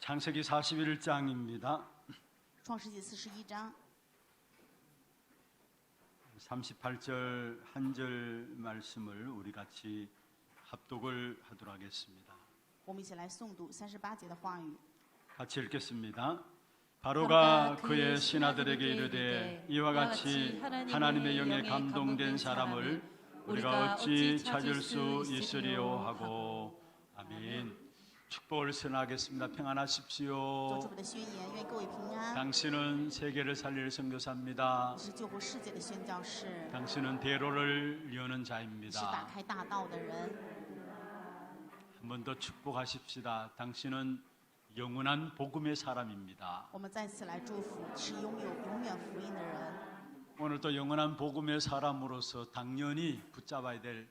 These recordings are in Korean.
창세기 41장입니다. 创世纪41章 38절 한 절 말씀을 우리 같이 합독을 하도록 하겠습니다. 我们一起来诵读38节的话语。 같이 읽겠습니다. 바로가 그의 신하들에게 이르되 이와 같이 하나님의 영에 감동된 사람을 우리가 어찌 찾을 수 있으리요 하고. 아멘. 축복을 선하겠습니다. 做 평안하십시오. 主的宣言，愿各位平安。 당신은 세계를 살릴 선교사입니다. 你是救护世界的宣教士， 당신은 대로를 여는 是打 자입니다. 开大道的人。 한 번 더 축복하십시다. 당신은 영원한 복음의 사람입니다. 我们再次来祝福，是拥有永远福音的人。 오늘도 영원한 복음의 사람으로서 당연히 붙잡아야 될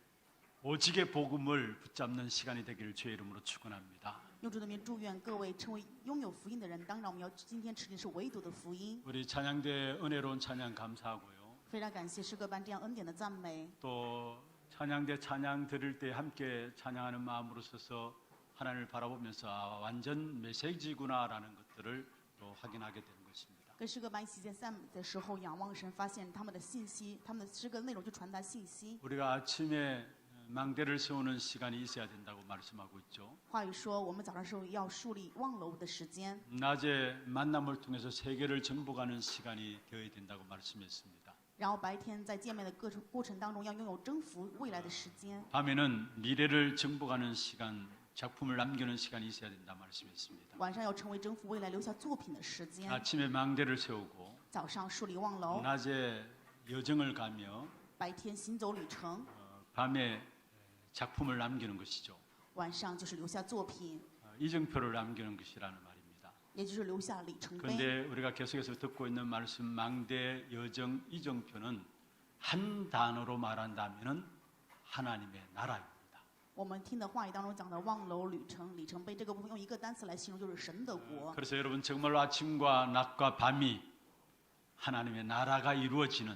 오직의 복음을 붙잡는 시간이 되기를 주의 이름으로 축원합니다. 用主的名祝愿各位成为拥有福音的人。当然，我们要今天持定是唯独的福音。 우리 찬양대 은혜로운 찬양 감사하고요. 非常感谢诗歌班这样恩典的赞美。 또 찬양대 찬양 들을 때 함께 찬양하는 마음으로 서서 하나님을 바라보면서 완전 메시지구나라는 것들을 또 확인하게 되는 것입니다. 跟诗歌班一起在赞美的时候仰望神，发现他们的信息，他们的诗歌内容就传达信息。 우리가 아침에 망대를 세우는 시간이 있어야 된다고 말씀하고 있죠. 话语说，我们早上时候要树立望楼的时间， 낮에 만남을 통해서 세계를 정복하는 시간이 되어야 된다고 말씀했습니다. 然后白天在见面的过程当中要拥有征服未来的时间， 밤에는 미래를 정복하는 시간, 작품을 남기는 시간이 있어야 된다 말씀했습니다. 晚上要成为征服未来留下作品的时间。 아침에 망대를 세우고 早上树立望楼， 낮에 여정을 가며 白天行走旅程， 밤에 작품을 남기는 것이죠. 晚上就是留下作品， 이정표를 남기는 것이라는 말입니다. 也就是留下里程碑。 그런데 우리가 계속해서 듣고 있는 말씀 망대, 여정, 이정표는 한 단어로 말한다면 하나님의 나라입니다. 我们听的话语当中讲的望楼、旅程、里程碑这个部分，用一个单词来形容，就是神的国。 그래서 여러분 정말로 아침과 낮과 밤이 하나님의 나라가 이루어지는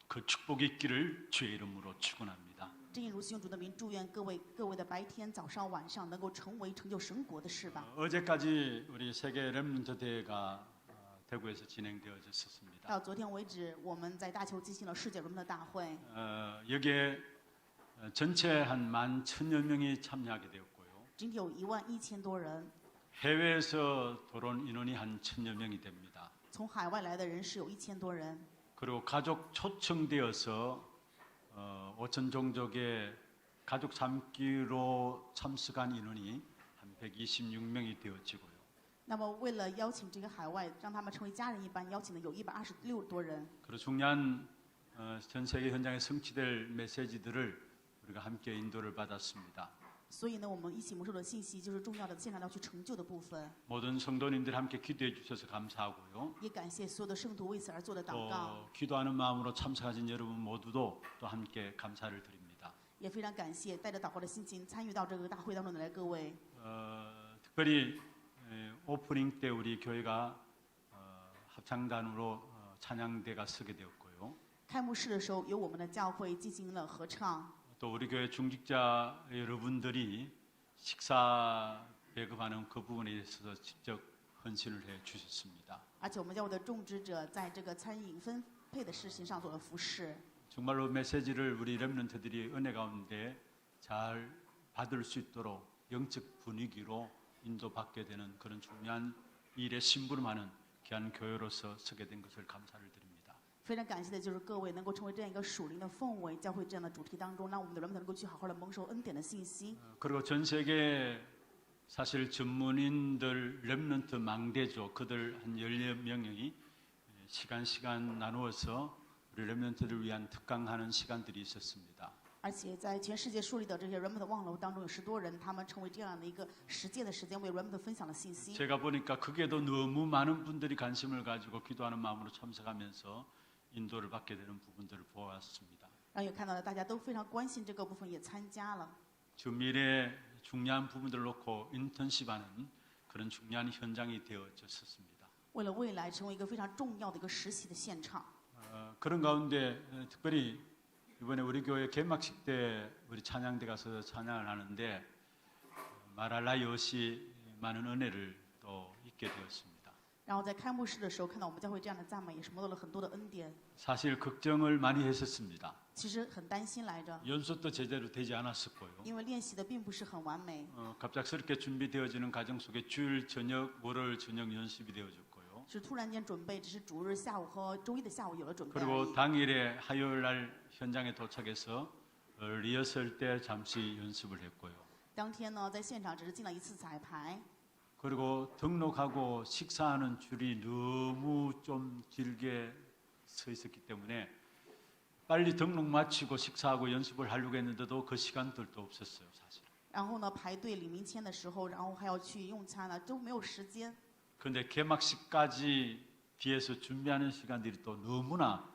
그 축복이 있기를 주의 이름으로 축원합니다. 正如信用主的名，祝愿各位的白天、早上、晚上能够成为成就神国的事吧。 어제까지 우리 세계 렘넌트 대회가 대구에서 진행되어졌습니다. 到昨天为止，我们在大邱进行了世界人们的大会， 여기에 전체 한 11,000여 명이 참여하게 되었고요. 今天有11000多人， 해외에서 돌아온 인원이 한 1,000여 명이 됩니다. 从海外来的人是有1000多人， 그리고 가족 초청되어서 5천 종족의 가족 참기로 참석한 인원이 한 126명이 되어지고요. 那么为了邀请这个海外，让他们成为家人一般，邀请的有126多人。 그리고 중요한 전 세계 현장에 성취될 메시지들을 우리가 함께 인도를 받았습니다. 所以呢，我们一起蒙受的信息就是重要的现场要去成就的部分。 모든 성도님들 함께 기도해 주셔서 감사하고요. 也感谢所有的圣徒为此而做的祷告， 또 기도하는 마음으로 참석하신 여러분 모두도 또 함께 감사를 드립니다. 也非常感谢带着祷告的心情参与到这个大会当中的来各位。 특별히 오프닝 때 우리 교회가 합창단으로 찬양대가 서게 되었고요. 开幕式的时候，由我们的教会进行了合唱。 또 우리 교회 중직자 여러분들이 식사 배급하는 그 부분에 있어서 직접 헌신을 해 주셨습니다. 而且我们教会的种植者在这个餐饮分配的事情上做了服侍。 정말로 메시지를 우리 렘넌트들이 은혜 가운데 잘 받을 수 있도록 영적 분위기로 인도받게 되는 그런 중요한 일에 심부름하는 귀한 교회로서 서게 된 것을 감사를 드립니다. 非常感谢的就是各位能够成为这样一个属灵的氛围，教会这样的主题当中，让我们的人们能够去好好的蒙受恩典的信息。 그리고 전 세계 사실 전문인들 렘넌트 망대죠. 그들 한 10여 명이 시간 나누어서 우리 렘넌트를 위한 특강하는 시간들이 있었습니다. 而且在全世界树立的这些人们的望楼当中，有10多人，他们成为这样的一个实践的时间，为人们的分享了信息。 제가 보니까 그게도 너무 많은 분들이 관심을 가지고 기도하는 마음으로 참석하면서 인도를 받게 되는 부분들을 보았습니다. 然后也看到了大家都非常关心这个部分，也参加了。 저 미래 중요한 부분들을 놓고 인턴십하는 그런 중요한 현장이 되어졌습니다. 为了未来成为一个非常重要的一个实习的现场。 그런 가운데 특별히 이번에 우리 교회 개막식 때 우리 찬양대 가서 찬양을 하는데 마랄라 여시 많은 은혜를 또 있게 되었습니다. 然后在开幕式的时候看到我们教会这样的赞美，也是蒙到了很多的恩典。 사실 걱정을 많이 했었습니다. 其实很担心来着， 연습도 제대로 되지 않았었고요. 因为练习的并不是很完美。 갑작스럽게 준비되어지는 과정 속에 주일 저녁, 월요일 저녁 연습이 되어졌고요. 是突然间准备，只是主日下午和周一的下午有了准备而 그리고 已。 당일에 화요일 날 현장에 도착해서 리허설 때 잠시 연습을 했고요. 当天呢，在现场只是进了一次彩排， 그리고 등록하고 식사하는 줄이 너무 좀 길게 서 있었기 때문에 빨리 등록 마치고 식사하고 연습을 하려고 했는데도 그 시간들도 없었어요, 사실. 然后呢排队领名签的时候，然后还要去用餐呢，都没有时间。 그런데 개막식까지 뒤에서 준비하는 시간들이 또 너무나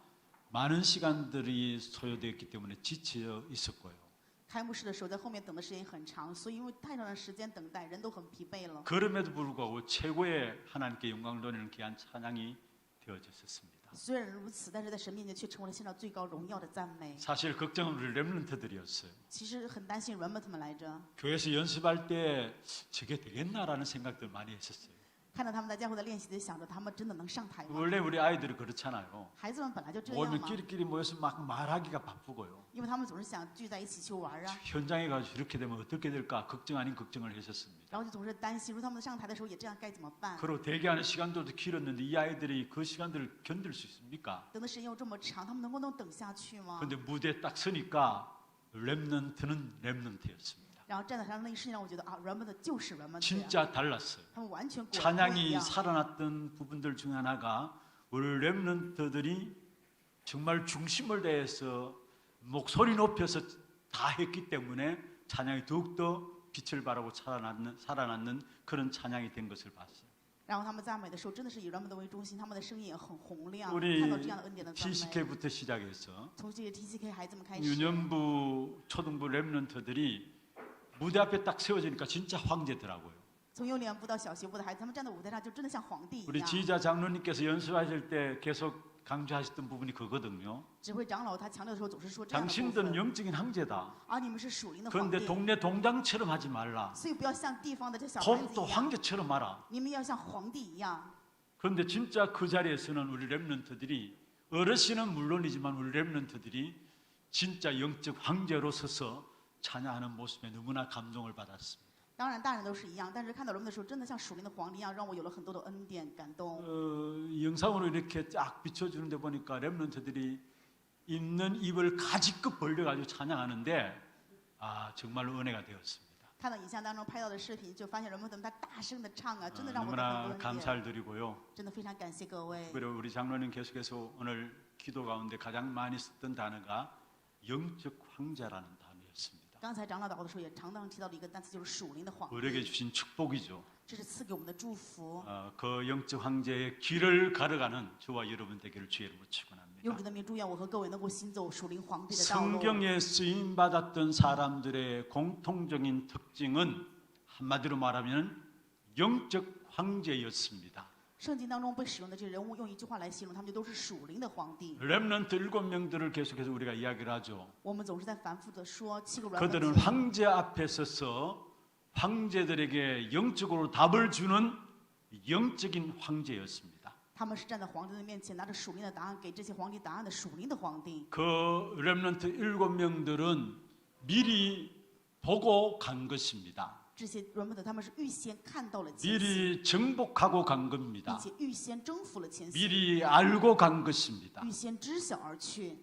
많은 시간들이 소요되었기 때문에 지쳐 있었고요. 开幕式的时候在后面等的时间很长，所以因为太长的时间等待，人都很疲惫了。 그럼에도 불구하고 최고의 하나님께 영광을 돌리는 귀한 찬양이 되어졌었습니다. 虽然如此，但是在神面前却成为了献上最高荣耀的赞美。 사실 걱정은 우리 렘넌트들이었어요. 其实很担心 remnant 们来着， 교회에서 연습할 때 저게 되겠나라는 생각들 많이 했었어요. 看到他们在教会的练习，就想着他们真的能上台吗？ 원래 우리 아이들이 그렇잖아요. 孩子们本来就这样 오늘 嘛， 끼리끼리 모여서 막 말하기가 바쁘고요. 因为他们总是想聚在一起去玩啊， 현장에 가서 이렇게 되면 어떻게 될까 걱정 아닌 걱정을 했었습니다. 然后就总是担心，如果他们上台的时候也这样该怎么办？ 그리고 대기하는 시간들도 길었는데 이 아이들이 그 시간들을 견딜 수 있습니까? 等的时间又这么长，他们能等下去吗？ 그런데 무대에 딱 서니까 렘넌트는 렘넌트였습니다. 然后站在上那一瞬间，我觉得啊 remnant 就是 remnant 呀， 진짜 달랐어요. 他们完全果然不一 찬양이 样。 살아났던 부분들 중 하나가 우리 렘넌트들이 정말 중심을 다해서 목소리 높여서 다 했기 때문에 찬양이 더욱더 빛을 발하고 살아났는 그런 찬양이 된 것을 봤어요. 然后他们赞美的时候，真的是以 remnant 为中心，他们的声音也很洪亮。 우리 看到这样的恩典的赞美， TCK부터 시작해서 从这个 TCK 孩子们开始， 유년부, 초등부 렘넌트들이 무대 앞에 딱 세워지니까 진짜 황제더라고요. 从幼年部到小学部的孩子，他们站在舞台上就真的像皇帝一 우리 样。 지휘자 장로님께서 연습하실 때 계속 강조하셨던 부분이 그거든요. 指挥长老他强调的时候总是说这样的部 당신들은 分， 영적인 황제다. 而你们是属灵的皇 그런데 帝， 동네 동장처럼 하지 말라. 所以不要像地方的这小孩子 또 一样， 황제처럼 하라. 你们要像皇帝一样。 그런데 진짜 그 자리에서는 우리 렘넌트들이 어르신은 물론이지만 우리 렘넌트들이 진짜 영적 황제로 서서 찬양하는 모습에 너무나 감동을 받았습니다. 当然，大人都是一样，但是看到人们的时候，真的像属灵的皇帝一样，让我有了很多的恩典、感动。 영상으로 이렇게 쫙 비춰주는데 보니까 렘넌트들이 있는 입을 가지껏 벌려가지고 찬양하는데 정말로 은혜가 되었습니다. 看到影像当中拍到的视频，就发现人们怎么在大声的唱啊，真的让我得很 너무나 多恩典， 감사를 드리고요. 真的非常感谢各位。 그리고 우리 장로님 계속해서 오늘 기도 가운데 가장 많이 썼던 단어가 영적 황제라는 단어였습니다. 刚才长老祷告的时候也常常提到的一个单词，就是属灵的皇 우리에게 帝， 주신 축복이죠. 这是赐给我们的祝福。 그 영적 황제의 길을 걸어가는 저와 여러분 되기를 주의 이름으로 用 축원합니다. 主的名祝愿我和各位能够行走属灵皇帝的道路。 성경에 쓰임 받았던 사람들의 공통적인 특징은 한마디로 말하면 영적 황제였습니다. 圣经当中被使用的这些人物，用一句话来形容，他们就都是属灵的皇帝。 렘넌트 7명들을 계속해서 우리가 이야기를 하죠. 我们总是在反复的说七个 그들은 remnant， 황제 앞에 서서 황제들에게 영적으로 답을 주는 영적인 황제였습니다. 他们是站在皇帝的面前，拿着属灵的答案给这些皇帝答案的属灵的皇帝。 그 렘넌트 7명들은 미리 보고 간 것입니다. 这些 remnant 他们是预先看到了前夕， 미리 정복하고 간 并 겁니다. 且预先征服了前夕， 미리 알고 간 것입니다. 预先知晓而去。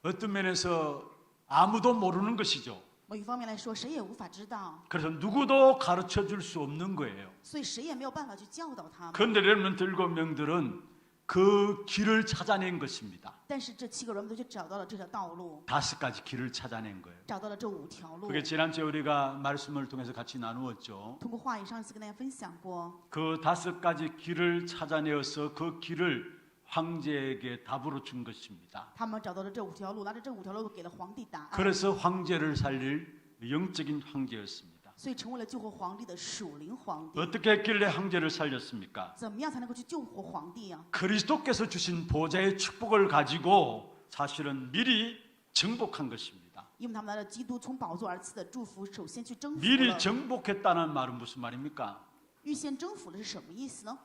어떤 면에서 아무도 모르는 것이죠. 某一方面来说，谁也无法知道， 그래서 누구도 가르쳐 줄 수 없는 거예요. 所以谁也没有办法去教导他们。 그런데 렘넌트 7명들은 그 길을 찾아낸 것입니다. 但是这七个 remnant 却找到了这条道路， 5가지 길을 찾아낸 거예요. 找到了这5条路。 그게 지난주에 우리가 말씀을 통해서 같이 나누었죠. 通过话语上一次跟大家分享过， 그 5가지 길을 찾아내어서 그 길을 황제에게 답으로 준 것입니다. 他们找到了这5条路，拿着这5条路给了皇帝答案， 그래서 황제를 살릴 영적인 황제였습니다. 所以成为了救活皇帝的属灵皇帝。 어떻게 했길래 황제를 살렸습니까? 怎么样才能够去救活皇帝啊？ 그리스도께서 주신 보좌의 축복을 가지고 사실은 미리 정복한 것입니다. 因为他们拿着基督从宝座而赐的祝福，首先去征服 미리 了。 정복했다는 말은 무슨 말입니까? 预先征服了是什么意思呢？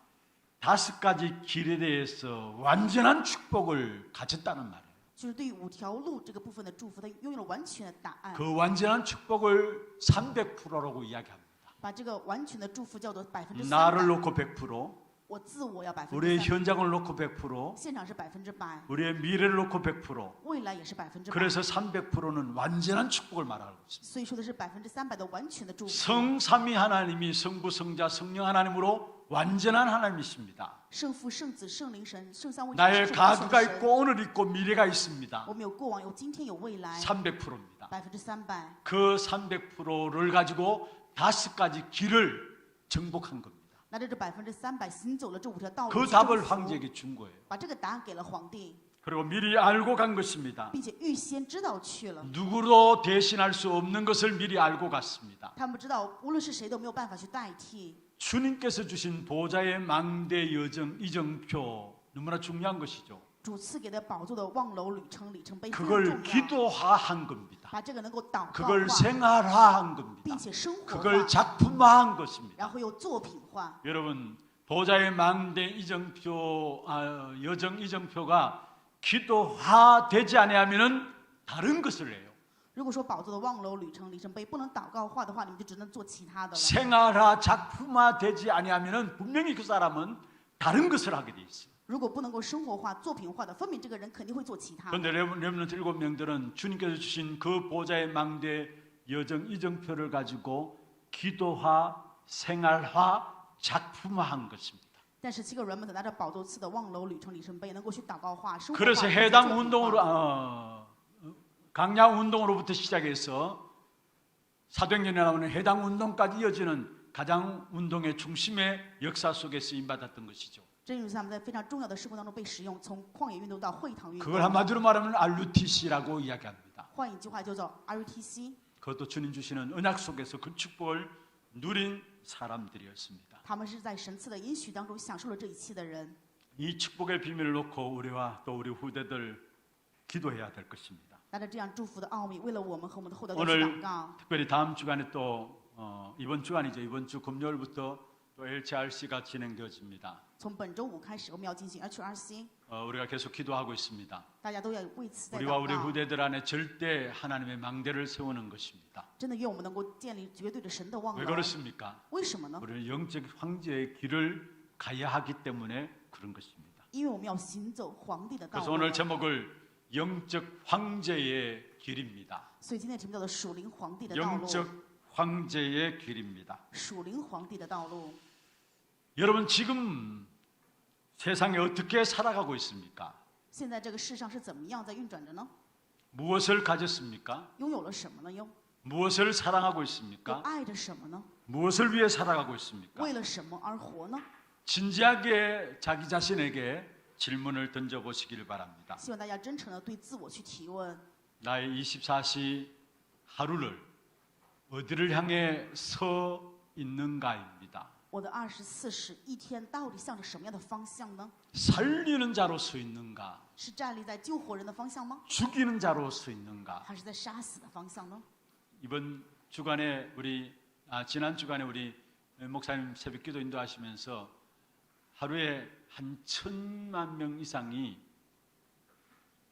5가지 길에 대해서 완전한 축복을 가졌다는 말이에요. 就是对于5条路这个部分的祝福，他拥有了完全的答案， 그 완전한 축복을 300%라고 이야기합니다. 把这个完全的祝福叫做 나를 300%。 놓고 100%, 我自我要 우리의 300%， 현장을 놓고 100%, 现场是100%， 우리의 미래를 놓고 100%. 未来也是100%。 그래서 300%는 완전한 축복을 말하고 있습니다. 所以说的是300%的完全的祝福。 성삼위 하나님이 성부, 성자, 성령 하나님으로 완전한 하나님이십니다. 圣父、圣子、圣灵神、圣三位一体 나의 是完全 과거가 的神。 있고 오늘 있고 미래가 있습니다. 我们有过往，有今天，有未来， 300%입니다. 300%。 그 300%를 가지고 5가지 길을 정복한 겁니다. 拿着这300%行走了这5条道路 그 去 답을 征服， 황제에게 준 거예요. 把这个答案给了皇帝， 그리고 미리 알고 간 것입니다. 并且预先知道去了。 누구도 대신할 수 없는 것을 미리 알고 갔습니다. 他们知道，无论是谁都没有办法去代替。 주님께서 주신 보좌의 망대 여정 이정표 너무나 중요한 것이죠. 主赐给的宝座的望楼里程碑非常 그걸 重要， 기도화한 겁니다. 把这个能够祷告 그걸 化， 생활화한 겁니다. 并且生活 그걸 化， 작품화한 것입니다. 然后又作品化。 여러분 보좌의 망대 이정표 여정 이정표가 기도화되지 아니하면은 다른 것을 해요. 如果说宝座的望楼里程碑不能祷告化的话，你们就只能做其他的了。 생활화 작품화되지 아니하면은 분명히 그 사람은 다른 것을 하게 돼 있어요. 如果不能够生活化、作品化的，分明这个人肯定会做其他的。 그런데 렘넌트 7명들은 주님께서 주신 그 보좌의 망대 여정 이정표를 가지고 기도화, 생활화, 작품화한 것입니다. 但是7个人们拿着宝座赐的望楼里程碑，能够去祷告化、生活化、 그래서 并且 해당 作品 운동으로 化 강약 운동으로부터 시작해서 사도행전에 나오는 해당 운동까지 이어지는 가장 운동의 중심의 역사 속에 쓰임 받았던 것이죠. 真耶路撒冷在非常重要的事工当中被使用，从旷野运动到会堂运 그걸 动。 한마디로 말하면 RUTC라고 이야기합니다. 换一句话叫做 RUTC， 그것도 주님 주시는 언약 속에서 그 축복을 누린 사람들이었습니다. 他们是在神赐的应许当中享受了这一切的人。 이 축복의 비밀을 놓고 우리와 또 우리 후대들 기도해야 될 것입니다. 拿着这样祝福的奥秘，为了我们和我们的后代都去 오늘 祷告。 특별히 다음 주간에 또 이번 주간이죠. 이번 주 금요일부터 또 LCRC가 진행되어집니다. 从本周5开始，我们要进行 HRC， 우리가 계속 기도하고 있습니다. 大家都要为此在 우리와 祷 우리 告。 후대들 안에 절대 하나님의 망대를 세우는 것입니다. 真的愿我们能够建立绝对的神的望 왜 楼。 그렇습니까? 为什么呢？ 우리는 영적 황제의 길을 가야 하기 때문에 그런 것입니다. 因为我们要行走皇帝的道 그래서 路。 오늘 제목을 영적 황제의 길입니다. 所以今天的题目叫做属灵皇帝的道路。 영적 황제의 길입니다. 属灵皇帝的道路。 여러분 지금 세상에 어떻게 살아가고 있습니까? 现在这个世上是怎么样在运转着呢？ 무엇을 가졌습니까? 拥有了什么呢？又 무엇을 사랑하고 又 있습니까? 爱着什么呢？ 무엇을 위해 살아가고 있습니까? 为了什么而活呢？ 진지하게 자기 자신에게 질문을 던져보시기를 바랍니다. 希望大家真诚的对自我去提问： 나의 24시 하루를 어디를 향해 서 있는가입니다. 我的24时一天到底向着什么样的方向呢？ 살리는 자로 서 있는가? 是站立在救活人的方向吗？ 죽이는 자로 서 있는가? 还是在杀死的方向呢？ 이번 주간에 지난 주간에 우리 목사님 새벽기도 인도하시면서 하루에 한 1,000만 명 이상이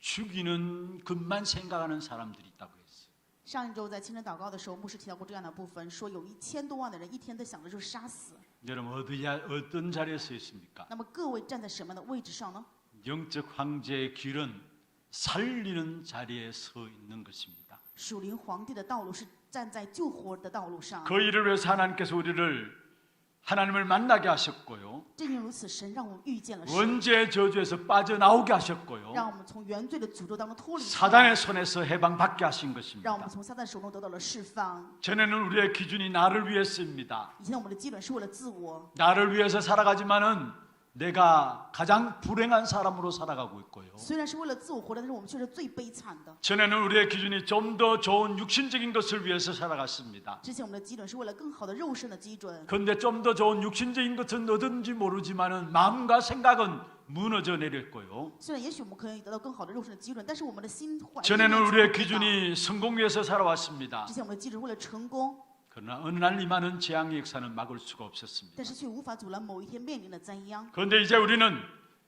죽이는 것만 생각하는 사람들이 있다고 했어요. 上一周在清晨祷告的时候，牧师提到过这样的部分，说有1000多万的人一天都想着就是杀死。 여러분 어떤 자리에 서 있습니까? 那么各位站在什么样的位置上呢？ 영적 황제의 길은 살리는 자리에 서 있는 것입니다. 属灵皇帝的道路是站在救活的道路上。 그 일을 위해서 하나님께서 하나님을 만나게 하셨고요. 正因如此，神让我们遇见了神， 원죄의 저주에서 빠져나오게 하셨고요. 让我们从原罪的诅咒当中脱离出来， 사단의 손에서 해방받게 하신 让我们 것입니다. 从撒旦手中得到了释放。 전에는 우리의 기준이 나를 위해서입니다. 以前我们的基准是为了自我， 나를 위해서 살아가지만은 내가 가장 불행한 사람으로 살아가고 있고요. 虽然是为了自我活着，但是我们却是最悲惨的。 전에는 우리의 기준이 좀 더 좋은 육신적인 것을 위해서 살아갔습니다. 之前我们的基准是为了更好的肉身的基准， 그런데 좀 더 좋은 육신적인 것은 얻은지 모르지만은 마음과 생각은 무너져 내렸고요. 虽然也许我们可以得到更好的肉身的基准，但是我们的心怀。 전에는 우리의 기준이 성공 위해서 살아왔습니다. 之前我们的基准是为了成功， 그러나 어느 날 임하는 재앙의 역사는 막을 수가 없었습니다. 但是却无法阻拦某一天面临的灾殃。 그런데 이제 우리는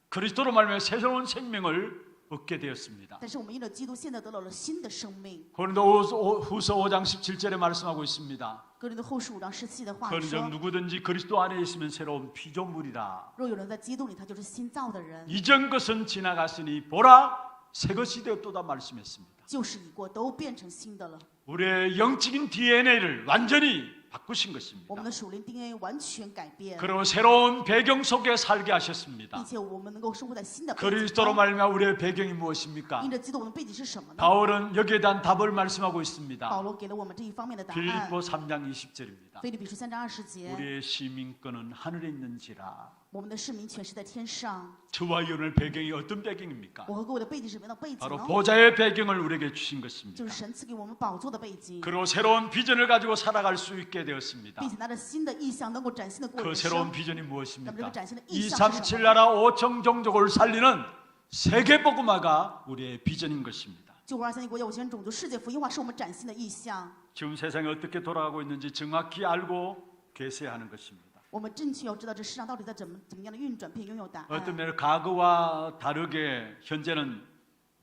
그리스도로 말미암아 새로운 생명을 얻게 되었습니다. 但是我们因着基督，现在得到了新的生命。 고린도후서 5장 17절에 말씀하고 있습니다. 哥林多后书5章17的话 그런즉 说 누구든지 그리스도 안에 있으면 새로운 피조물이라. 若有人在基督里，他就是新造的人， 이전 것은 지나갔으니 보라 새 것이 되었도다 말씀했습니다. 旧事已过，都变成新的了。 우리의 영적인 DNA를 완전히 바꾸신 我 것입니다. 们的属灵 DNA 完全改变， 그리고 새로운 배경 속에 살게 并 하셨습니다. 且我们能够生活在新的背景 그리스도로 中。 말미암아 우리의 배경이 무엇입니까? 因着基督，我们的背景是什么呢？ 바울은 여기에 대한 답을 말씀하고 있습니다. 保罗给了我们这一方面的答案。 빌립보 3장 20절입니다. 腓立比书3章20节， 우리의 시민권은 하늘에 있는지라. 我们的市民权是在天上。 저와 여러분의 배경이 어떤 배경입니까? 我和各位的背景是什么样的背景 바로 呢？ 보좌의 배경을 우리에게 주신 就 것입니다. 是神赐给我们宝座的背景， 그리고 새로운 비전을 가지고 살아갈 수 있게 되었습니다. 并且拿着新的意象能够崭新的过 그 人 새로운 生。 비전이 那么这个 무엇입니까? 崭新的意象是什 237 么？ 나라 5천 종족을 살리는 세계 복음화가 우리의 비전인 것입니다. 救国230国家5000种族世界福音化是我们崭新的意象。 지금 세상이 어떻게 돌아가고 있는지 정확히 알고 계셔야 하는 것입니다. 我们正确要知道这世上到底在怎么样的运转，并拥有答 어떤 案。 면에 과거와 다르게 현재는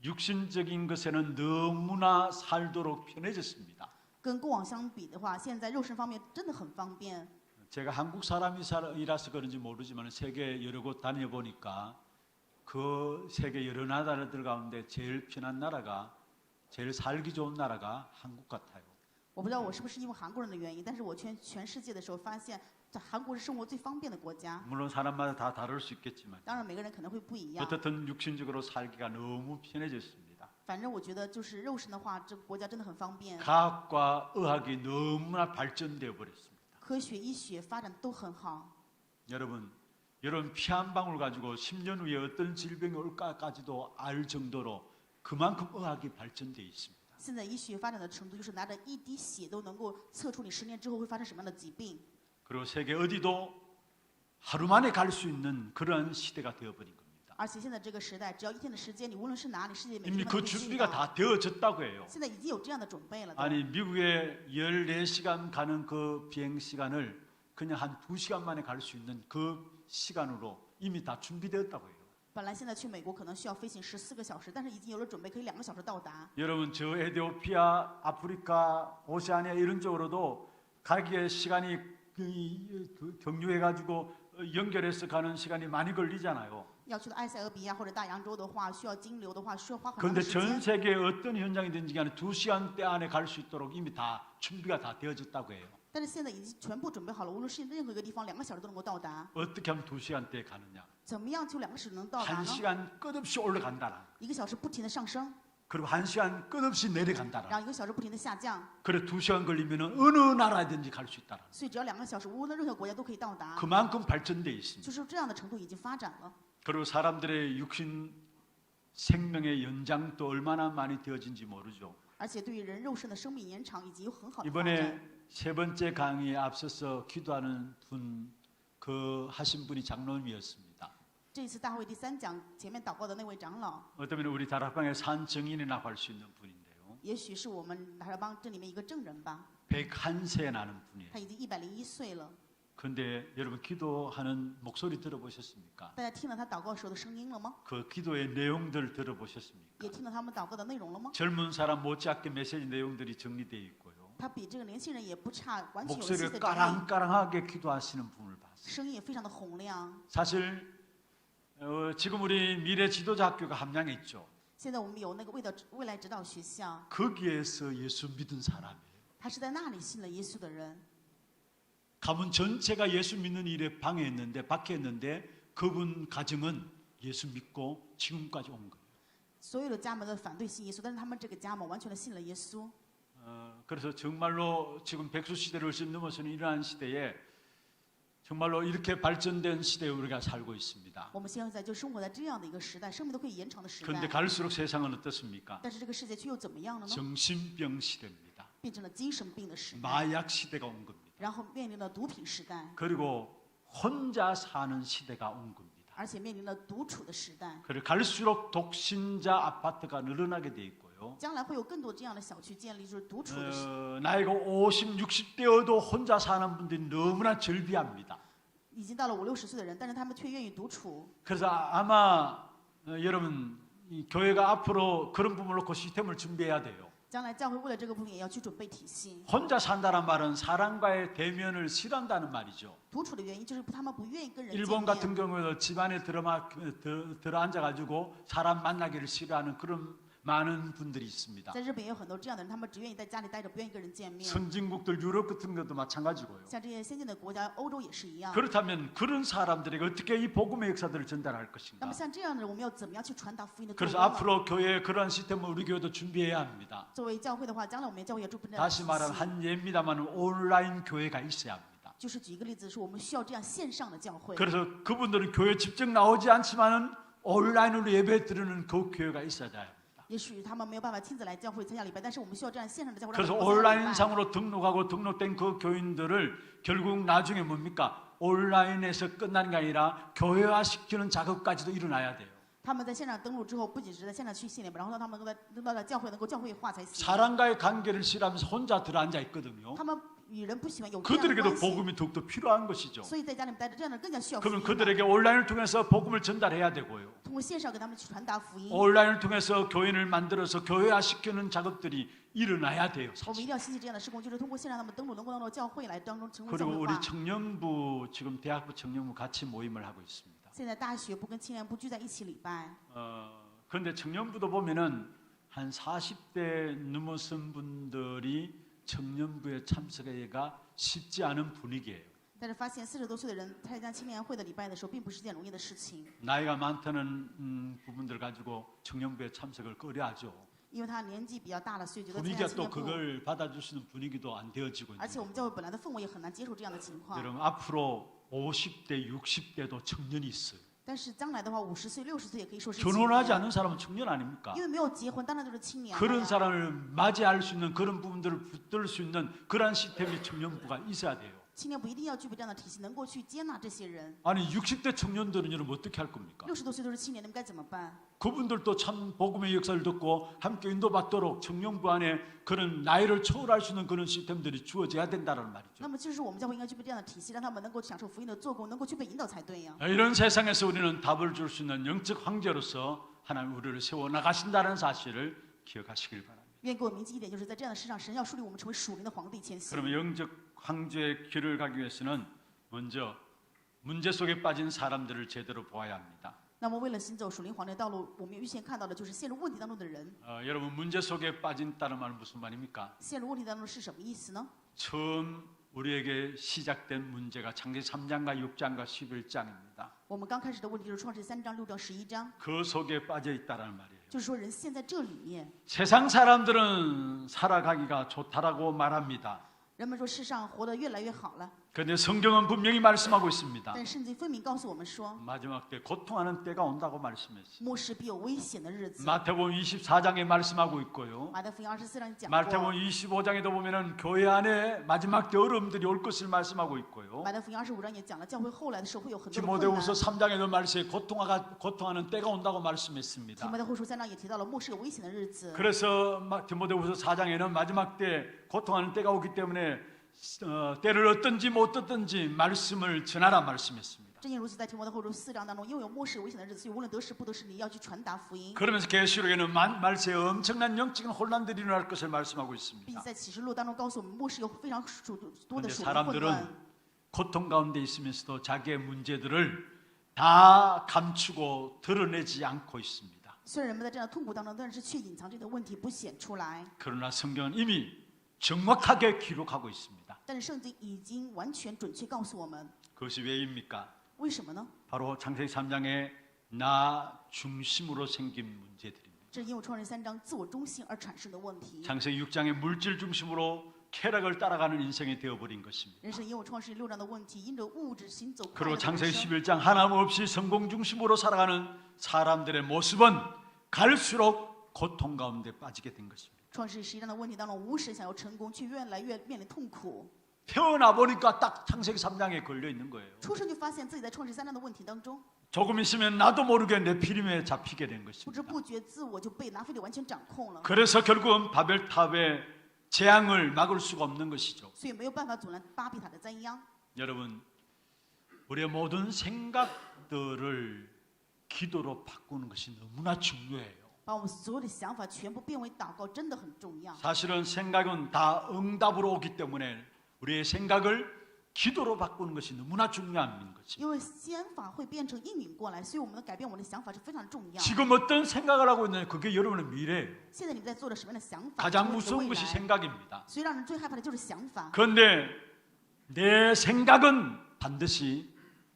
육신적인 것에는 너무나 살도록 편해졌습니다. 跟过往相比的话，现在肉身方面真的很方便。 제가 한국 사람이라서 그런지 모르지만 세계 여러 곳 다녀보니까 그 세계 여러 나라들 가운데 제일 편한 나라가 제일 살기 좋은 나라가 한국 같아요. 我不知道我是不是因为韩国人的原因，但是我全世界的时候发现，在韩国是生活最方便的国家。 물론 사람마다 다 다를 수 있겠지만 当然每个人可能会不一样， 어떻든 육신적으로 살기가 너무 편해졌습니다. 反正我觉得就是肉身的话，这个国家真的很方便， 과학과 의학이 너무나 발전되어 버렸습니다. 科学医学发展都很好。 여러분 피 한 방울 가지고 10년 후에 어떤 질병이 올까까지도 알 정도로 그만큼 의학이 발전되어 있습니다. 现在医学发展的程度，就是拿着一滴血都能够测出你10年之后会发生什么样的疾病。 그리고 세계 어디도 하루 만에 갈 수 있는 그런 시대가 되어버린 겁니다. 而且现在这个时代，只要1天的时间，你无论是哪里，世界每个 이미 地方 그 都可以去 준비가 到。 다 되어졌다고 해요. 现在已经有这样的准备了。 아니 미국에 14시간 가는 그 비행 시간을 그냥 한 2시간 만에 갈 수 있는 그 시간으로 이미 다 준비되었다고 해요. 本来现在去美国可能需要飞行14个小时，但是已经有了准备，可以2个小时到达。 여러분 저 에티오피아, 아프리카, 오세아니아 이런 쪽으로도 가기에 시간이 경유해가지고 연결해서 가는 시간이 많이 걸리잖아요. 要去到埃塞俄比亚或者大洋洲的话，需要经流的话，需要花很长 그런데 的时 전 间。 세계 어떤 현장이든지 간에 2시간대 안에 갈 수 있도록 이미 다 준비가 다 되어졌다고 해요. 但是现在已经全部准备好了，无论是任何一个地方，2个小时都能够到达。 어떻게 하면 2시간대에 가느냐? 怎么样就2个小时能到达呢？ 1시간 끝없이 올라간다라. 1个小时不停的上升， 그리고 1시간 끝없이 내려간다라. 然后1个小时不停的下降， 그래 2시간 걸리면 어느 나라든지 갈 수 있다라. 所以只要2个小时，无论任何国家都可以到达。 그만큼 발전돼 있습니다. 就是这样的程度已经发展了。 그리고 사람들의 육신 생명의 연장도 얼마나 많이 되어진지 모르죠. 而且对于人肉身的生命延长，已经有很好的发 이번에 展。 세 번째 강의에 앞서서 기도하는 분, 그 하신 분이 장로님이었습니다. 这一次大会第3讲前面祷告的那位长老， 어쩌면 우리 다락방의 산 증인이라고 할 수 있는 분인데요. 也许是我们达尔邦这里面一个证人吧。 101세 나는 분이에요. 他已经101岁了。 그런데 여러분 기도하는 목소리 들어보셨습니까? 大家听了他祷告时候的声音了吗？ 그 기도의 내용들 들어보셨습니까? 也听了他们祷告的内容了吗？ 젊은 사람 못지않게 메시지 내용들이 정리되어 있고요. 他比这个年轻人也不差，完全有了细 목소리가 的整理， 까랑까랑하게 기도하시는 분을 봤어요. 声音也非常的洪亮。 사실 지금 우리 미래 지도자 학교가 함양에 있죠. 现在我们有那个未来指导学校， 거기에서 예수 믿은 사람이에요. 他是在那里信了耶稣的人。 가문 전체가 예수 믿는 일에 박해했는데 그분 가정은 예수 믿고 지금까지 온 거예요. 所有的家门都反对信耶稣，但是他们这个家门完全的信了耶稣。 그래서 정말로 지금 백수 시대를 훨씬 넘어서는 이러한 시대에 정말로 이렇게 발전된 시대에 우리가 살고 있습니다. 我们现在就生活在这样的一个时代，生命都可以延长的时 그런데 代。 갈수록 세상은 어떻습니까? 但是这个世界却又怎么样了呢？ 정신병 시대입니다. 变成了精神病的时代， 마약 시대가 온 겁니다. 然后面临了毒品时代， 그리고 혼자 사는 시대가 온 겁니다. 而且面临了独处的时代。 그리고 갈수록 독신자 아파트가 늘어나게 돼 있고요. 거예요. 将来会有更多这样的小区建立，就是独处的， 나이가 50, 60대여도 혼자 사는 분들이 너무나 절비합니다. 已经到了50、60岁的人，但是他们却愿意独处。 그래서 아마 여러분 이 교회가 앞으로 그런 부분을 놓고 시스템을 준비해야 돼요. 将来教会为了这个部分也要去准备体系。 혼자 산다는 말은 사람과의 대면을 싫어한다는 말이죠. 独处的原因就是他们不愿意跟人见 일본 面。 같은 경우에도 집안에 들어앉아가지고 사람 만나기를 싫어하는 그런 많은 분들이 있습니다. 在日本也有很多这样的人，他们只愿意在家里待着，不愿意跟人见面。 선진국들 유럽 같은 것도 마찬가지고요. 像这些先进的国家，欧洲也是一样。 그렇다면 그런 사람들에게 어떻게 이 복음의 역사들을 전달할 那 것인가? 么像这样的人，我们要怎么样去传达福音的作 그래서 为呢？ 앞으로 교회에 그런 시스템을 우리 교회도 준비해야 합니다. 作为教会的话，将来我们教会要准备这样的 다시 体 말하면 系。 한 예입니다만 온라인 교회가 있어야 합니다. 就是举一个例子，是我们需要这样线上的教会。 그래서 그분들은 교회 직접 나오지 않지만은 온라인으로 예배 드리는 그 교회가 있어야 돼요. 也许他们没有办法亲自来教会参加礼拜，但是我们需要这样线上的教会。 그래서 让他们参加礼拜 온라인상으로 등록하고 등록된 그 교인들을 결국 나중에 뭡니까? 온라인에서 끝나는 게 아니라 교회화시키는 작업까지도 일어나야 돼요. 他们在线上登录之后，不仅是在线上去信礼拜，然后让他们登到了教会，能够教会化才行。 사람과의 관계를 싫어하면서 혼자 들어앉아 있거든요. 他们与人不喜欢有这样的 그들에게도 关系， 복음이 더욱더 필요한 것이죠. 所以在家里面待着，这样的更加需要福 그러면 音。 그들에게 온라인을 통해서 복음을 전달해야 되고요. 通过线上给他们去传达福音。 온라인을 통해서 교인을 만들어서 교회화시키는 작업들이 일어나야 돼요. 我们一定要兴起这样的施工，就是通过线上他们登录，能够到教会来当中成为教 그리고 会 우리 化。 청년부 지금 대학부 청년부 같이 모임을 하고 있습니다. 现在大学部跟青年部聚在一起礼拜， 그런데 청년부도 보면은 한 40대 넘어선 분들이 청년부에 참석하기가 쉽지 않은 분위기예요. 但是发现40多岁的人参加青年会的礼拜的时候，并不是件容易的事情， 나이가 많다는 부분들 가지고 청년부에 참석을 꺼려하죠. 因为他年纪比较大了，所以觉得参加 분위기가 青 또 年部， 그걸 받아줄 수 있는 분위기도 안 되어지고 而且 있는. 我们教会本来的氛围也很难接受这样的情况。 여러분 앞으로 50대, 60대도 청년이 있어요. 但是将来的话，50岁、60岁也可以说是青年 결혼하지 않은 사람은 청년 아닙니까? 因为没有结婚，当然就是青年了 그런 呀。 사람을 맞이할 수 있는 그런 부분들을 붙들 수 있는 그러한 시스템이 청년부가 있어야 돼요. 青年部一定要具备这样的体系，能够去接纳这些人。 아니 60대 청년들은 여러분 어떻게 할 겁니까? 60多岁都是青年，你们该怎么办？ 그분들도 참 복음의 역사를 듣고 함께 인도받도록 청년부 안에 그런 나이를 초월할 수 있는 그런 시스템들이 주어져야 된다는 말이죠. 那么就是我们教会应该具备这样的体系，让他们能够享受福音的做工，能够具备引导才对呀。 이런 세상에서 우리는 답을 줄 수 있는 영적 황제로서 하나님 우리를 세워 나가신다는 사실을 기억하시길 바랍니다. 愿意给我铭记一点，就是在这样的世上，神要树立我们成为属灵的皇帝前行。 그러면 영적 황제의 길을 가기 위해서는 먼저 문제 속에 빠진 사람들을 제대로 보아야 합니다. 那么为了行走属灵皇帝的道路，我们预先看到的就是陷入问题当中的人。 여러분 문제 속에 빠진다는 말은 무슨 말입니까? 陷入问题当中是什么意思呢？ 처음 우리에게 시작된 문제가 창세기 3장과 6장과 11장입니다. 我们刚开始的问题就是创世3章、6章、11章， 그 속에 빠져 있다는 말이에요. 就是说人陷在这里面。 세상 사람들은 살아가기가 좋다라고 말합니다. 人们说世上活得越来越好了， 그런데 성경은 분명히 말씀하고 있습니다. 但圣经分明告诉我们说， 마지막 때 고통하는 때가 온다고 말씀했어요. 末世必有危险的日子。 마태복음 24장에 말씀하고 있고요. 马太福音24章讲 마태복음 过， 25장에도 보면은 교회 안에 마지막 때 어려움들이 올 것을 말씀하고 있고요. 马太福音25章也讲了，教会后来的时候会有很多的困难。 디모데후서 3장에도 말씀에 고통하는 때가 온다고 提 말씀했습니다. 摩太后书3章也提到了末世有危险的日子。 그래서 디모데후서 4장에는 마지막 때 고통하는 때가 오기 때문에 때를 어떤지 못 어떤지 말씀을 전하라 말씀했습니다. 正因如此，在提摩太后书4章当中，因为有末世有危险的日子，所以无论得时不得时，你要去传达福音。 그러면서 계시록에는 말세에 엄청난 영적인 혼란들이 일어날 것을 말씀하고 并 있습니다. 且在启示录当中告诉我们，末世有非常多的 그런데 属灵混乱。 사람들은 고통 가운데 있으면서도 자기의 문제들을 다 감추고 드러내지 않고 있습니다. 虽然人们在这样的痛苦当中，但是却隐藏这个问题不显出来。 그러나 성경은 이미 정확하게 기록하고 있습니다. 但是圣经已经完全准确告诉我们， 그것이 왜입니까? 为什么呢？ 바로 창세기 3장에 나 중심으로 생긴 문제들입니다. 这是因为创世3章自我中心而产生的问题。 창세기 6장에 물질 중심으로 쾌락을 따라가는 인생이 되어버린 것입니다. 人生因为创世6章的问题，因着物质行走快乐 그리고 的人 창세기 生， 11장 하나님 없이 성공 중심으로 살아가는 사람들의 모습은 갈수록 고통 가운데 빠지게 된 것입니다. 创世11章的问题当中，无神想要成功，却越来越面临痛苦。 태어나 보니까 딱 창세기 3장에 걸려 있는 거예요. 出生就发现自己在创世3章的问题当中， 조금 있으면 나도 모르게 네피림에 잡히게 된 不知 것입니다. 不觉自我就被拿非利完全掌控了， 그래서 결국은 바벨탑의 재앙을 막을 수가 없는 것이죠. 所以没有办法阻拦巴比塔的灾殃。 여러분, 우리의 모든 생각들을 기도로 바꾸는 것이 너무나 중요해요. 把我们所有的想法全部变为祷告，真的很重要。 사실은 생각은 다 응답으로 오기 때문에 우리의 생각을 기도로 바꾸는 것이 너무나 중요한 것입니다. 因为想法会变成应允过来，所以我们能改变我们的想法是非常重要。 지금 어떤 생각을 하고 있느냐, 그게 여러분의 미래예요. 现在你们在做的什么样的想法？ 가장 成为你的 무서운 未 것이 来。 생각입니다. 所以让人最害怕的就是想法。 그런데 내 생각은 반드시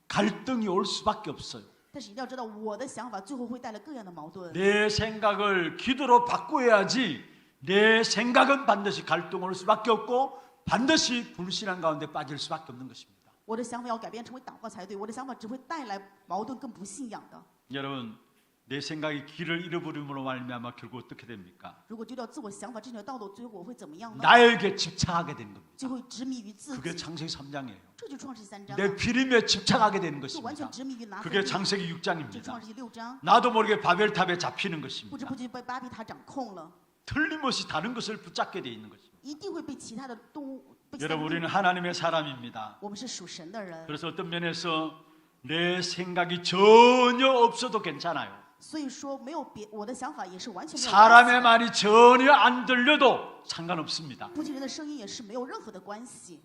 갈등이 올 수밖에 없어요. 但是一定要知道，我的想法最后会带来各样的矛盾。 내 생각을 기도로 바꿔야지 내 생각은 반드시 갈등 올 수밖에 없고 반드시 불신앙 가운데 빠질 수밖에 없는 것입니다. 我的想法要改变成为祷告才对，我的想法只会带来矛盾，更不信仰的。 여러분, 내 생각이 길을 잃어버림으로 말미암아 결국 어떻게 됩니까? 如果丢掉自我想法这条道路，最后会怎么样呢？ 나에게 집착하게 되는 겁니다. 就会执迷于自 그게 己， 창세기 3장이에요. 这就创世3章 내 了， 피림에 집착하게 되는 就完全 것입니다. 执迷于拿非 그게 利， 창세기 这是 6장입니다. 创世纪6章， 나도 모르게 바벨탑에 잡히는 不知 것입니다. 不觉被巴比塔掌控了， 틀림없이 다른 것을 붙잡게 돼 있는 것입니다. 一定会被其他的动物被其他的 여러분, 动物 우리는 하나님의 사람입니다. 我们是属神的人， 그래서 어떤 면에서 내 생각이 전혀 없어도 괜찮아요. 所以说没有别我的想法也是完全没有关 사람의 系， 말이 전혀 안 들려도 상관없습니다. 不听人的声音也是没有任何的关系。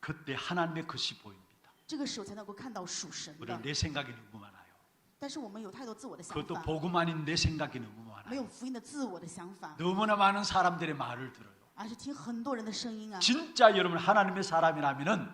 그때 하나님의 것이 보입니다. 这个时候才能够看到属神 우리 的。 내 생각이 너무 많아요. 但是我们有太多自我的想 그것도 法， 복음 아닌 내 생각이 너무 没 많아요. 有福音的自我的想法， 너무나 많은 사람들의 말을 들어요. 而是听很多人的声音啊。 진짜 여러분 하나님의 사람이라면은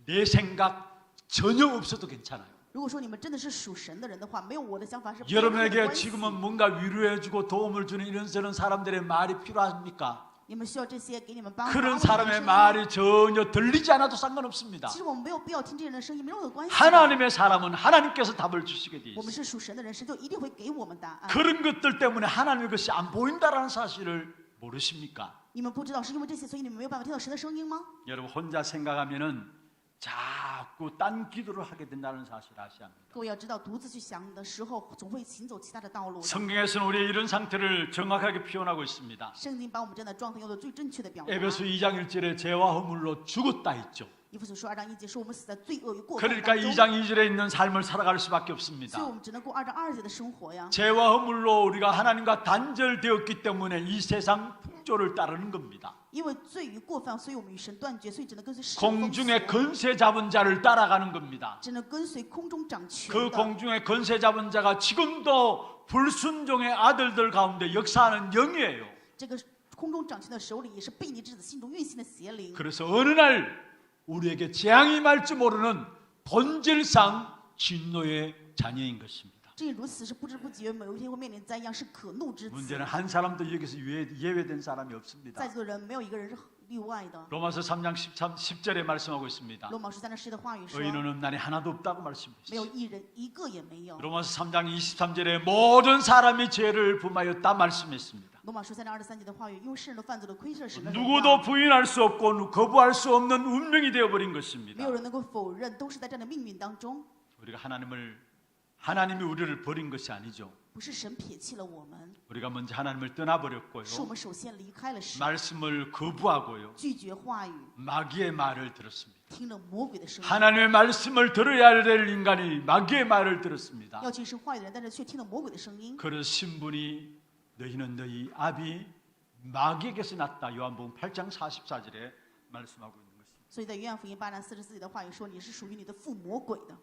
내 생각 전혀 없어도 괜찮아요. 如果说你们真的是属神的人的话，没有我的想法是没有任何的 여러분에게 关系。 지금은 뭔가 위로해주고 도움을 주는 이런 저런 사람들의 말이 필요합니까? 你们需要这些给你们帮助。 그런 安慰你们的 사람의 声音 말이 전혀 들리지 않아도 상관없습니다. 其实我们没有必要听这些人的声音，没有任何关系。 하나님의 사람은 하나님께서 답을 주시게 돼 我们 있어요. 是属神的人，神就一定会给我们答案。 그런 것들 때문에 하나님의 것이 안 보인다라는 사실을 모르십니까? 你们不知道是因为这些，所以你们没有办法听到神的声音吗？ 여러분 혼자 생각하면은 자꾸 딴 기도를 하게 된다는 사실을 아셔야 합니다. 各位要知道，独自去想的时候，总会行走其他的道路的。 성경에서는 우리의 이런 상태를 정확하게 표현하고 있습니다. 圣经把我们这样的状态用的最正确的表达。 에베소 2장 1절에 죄와 허물로 죽었다 했죠. 以弗所书2章1节说，我们死在罪恶与过犯 그러니까 当中， 2장 2절에 있는 삶을 살아갈 수밖에 所以 없습니다. 我们只能过2章2节的生活呀。 죄와 허물로 우리가 하나님과 단절되었기 때문에 이 세상 풍조를 따르는 겁니다. 因为罪与过犯，所以我们与神断绝，所以只能跟随世风俗， 공중의 권세 잡은 자를 따라가는 겁니다. 只能跟随空中掌权 그 的。 공중의 권세 잡은 자가 지금도 불순종의 아들들 가운데 역사하는 영이에요. 这个空中掌权的手里，也是悖逆之子心中运行的邪灵。 그래서 어느 날 우리에게 재앙이 말지 모르는 본질상 진노의 자녀인 것입니다. 正因如此，是不知不觉，某一天会面临灾殃，是可怒之子。 문제는 한 사람도 여기서 예외된 사람이 없습니다. 在座的人没有一个人是例外的。 로마서 3장 10절에 말씀하고 있습니다. 罗马书3章10的话语说， 의인은 없나니 하나도 없다고 没有 말씀했어요. 一人，一个也没有。 로마서 3장 23절에 모든 사람이 죄를 범하였다 말씀했습니다. 罗马书3章23节的话语，因为世人都犯罪了，亏欠了神的荣 누구도 耀， 부인할 수 없고 거부할 수 없는 운명이 되어버린 没 것입니다. 有人能够否认，都是在这样的命运当中。 우리가 하나님이 우리를 버린 것이 아니죠. 不是神撇弃了我们， 우리가 먼저 하나님을 떠나버렸고요. 是我们首先离开了神， 말씀을 거부하고요. 拒绝话语， 마귀의 말을 들었습니다. 听了魔鬼的声音。 하나님의 말씀을 들어야 될 인간이 마귀의 말을 들었습니다. 要听神话语的人，但是却听了魔鬼的声音。 그래서 신분이 너희는 너희 압이 마귀에게서 났다. 요한복음 8장 44절에 말씀하고 있는 것입니다. 所以在约翰福音8章44节的话语说，你是属于你的父魔鬼的。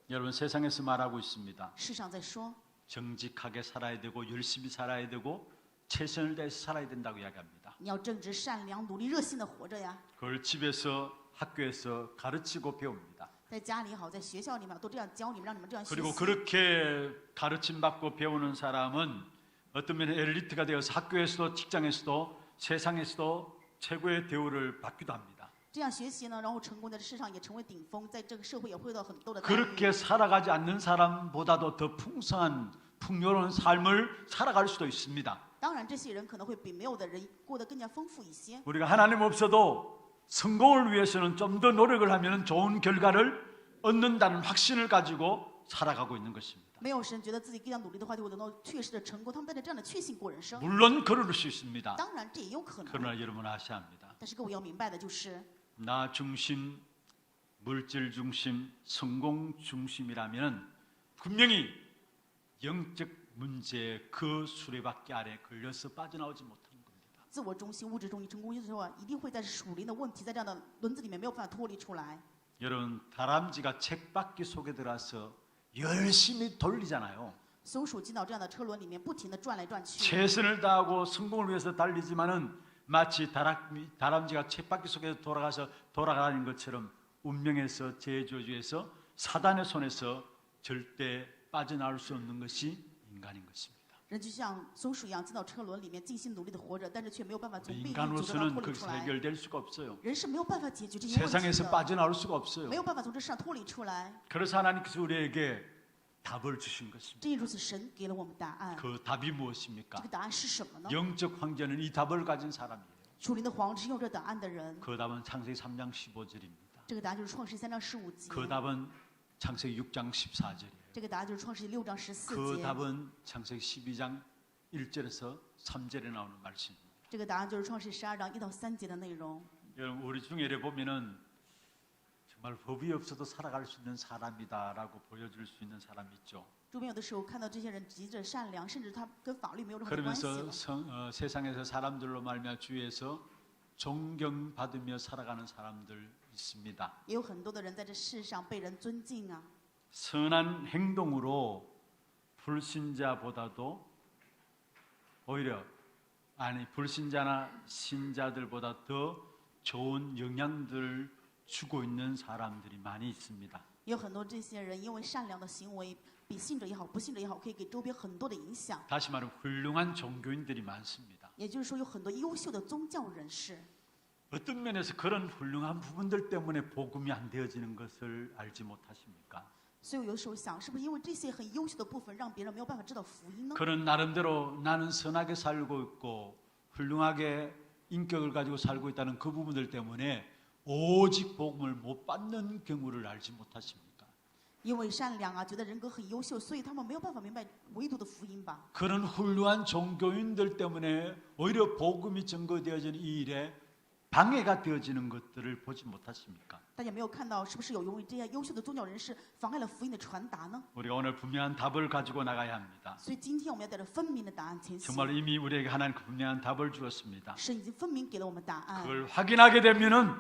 여러분 세상에서 말하고 있습니다. 世上在说， 정직하게 살아야 되고 열심히 살아야 되고 최선을 다해서 살아야 된다고 이야기합니다. 你要正直、善良、努力、热心的活着呀。 그걸 집에서 학교에서 가르치고 배웁니다. 在家里也好，在学校里面都这样教你们，让你们这样学 그리고 习。 그렇게 가르침 받고 배우는 사람은 어떤 면에 엘리트가 되어서 학교에서도 직장에서도 세상에서도 최고의 대우를 받기도 합니다. 这样学习呢，然后成功在这世上也成为顶峰，在这个社会也会得到很多的待遇。 그렇게 살아가지 않는 사람보다도 더 풍성한 풍요로운 삶을 살아갈 수도 있습니다. 当然，这些人可能会比没有的人过得更加丰富一些。 우리가 하나님 없어도 성공을 위해서는 좀 더 노력을 하면 좋은 결과를 얻는다는 확신을 가지고 살아가고 있는 것입니다. 没有人觉得自己更加努力的话就会得到确实的成功，他们带着这样的确信过人生。 물론 그럴 수 있습니다. 当然，这也有可能。 그러나 여러분 아셔야 합니다. 但是各位要明白的就是， 나 중심, 물질 중심, 성공 중심이라면 분명히 영적 문제 그 수레바퀴 아래 걸려서 빠져나오지 못하는 겁니다. 自我中心、物质中心、成功因素的话，一定会在属灵的问题，在这样的轮子里面没有办法脱离出来。 여러분 다람쥐가 책바퀴 속에 들어서 열심히 돌리잖아요. 松鼠进到这样的车轮里面，不停地转来转去， 최선을 다하고 성공을 위해서 달리지만은 마치 다람쥐가 책바퀴 속에 돌아가는 것처럼 운명에서 제조주에서 사단의 손에서 절대 빠져나올 수 없는 것이 인간인 것입니다. 人就像松鼠一样进到车轮里面，尽心努力的活着，但是却没有办法从命运中 인간으로서는 脱离 거기서 出来。 해결될 수가 없어요. 人是没有办法解决这些问题 세상에서 的， 빠져나올 수가 없어요. 没有办法从这世上脱离出来。 그래서 하나님께서 우리에게 답을 주신 것입니다. 正因如此，神给了我们答案。 그 답이 这 무엇입니까? 个答案是什么呢？ 영적 황제는 이 답을 가진 사람이에요. 属灵的皇是用这答案的人。 그 답은 창세기 3장 15절입니다. 这个答案就是创世记3章15节。 그 답은 창세기 6장 14절이에요. 这个答案就是创世记6章14 그 节。 답은 창세기 12장 1절에서 3절에 나오는 말씀입니다. 这个答案就是创世12章1到3节的内容。 여러분 우리 중에 이래 보면은 정말 법이 없어도 살아갈 수 있는 사람이다라고 보여줄 수 있는 사람이 있죠. 周边有的时候看到这些人极致善良，甚至他跟法律没有任何的关系 그러면서 了。 세상에서 사람들로 말미암아 주위에서 존경받으며 살아가는 사람들 있습니다. 也有很多的人在这世上被人尊敬啊， 선한 행동으로 불신자보다도 오히려 불신자나 신자들보다 더 좋은 영향들을 주고 있는 사람들이 많이 있습니다. 也有很多这些人因为善良的行为，比信者也好，不信者也好，可以给周边很多的影响。 다시 말하면 훌륭한 종교인들이 많습니다. 也就是说，有很多优秀的宗教人士， 어떤 면에서 그런 훌륭한 부분들 때문에 복음이 안 되어지는 것을 알지 못하십니까? 所以我有的时候想，是不是因为这些很优秀的部分，让别人没有办法知道福音呢？ 그런 나름대로 나는 선하게 살고 있고 훌륭하게 인격을 가지고 살고 있다는 그 부분들 때문에 오직 복음을 못 받는 경우를 알지 못하십니까? 因为善良啊，觉得人格很优秀，所以他们没有办法明白唯独的福音吧？ 그런 훌륭한 종교인들 때문에 오히려 복음이 증거되어지는 이 일에 방해가 되어지는 것들을 보지 못하십니까? 大家没有看到，是不是有因为这些优秀的宗教人士妨碍了福音的传达呢？ 우리가 오늘 분명한 답을 가지고 나가야 합니다. 所以今天我们要带着分明的答案前行。 정말 이미 우리에게 하나님 분명한 답을 주었습니다. 神已经分明给了我们答案。 그걸 확인하게 되면은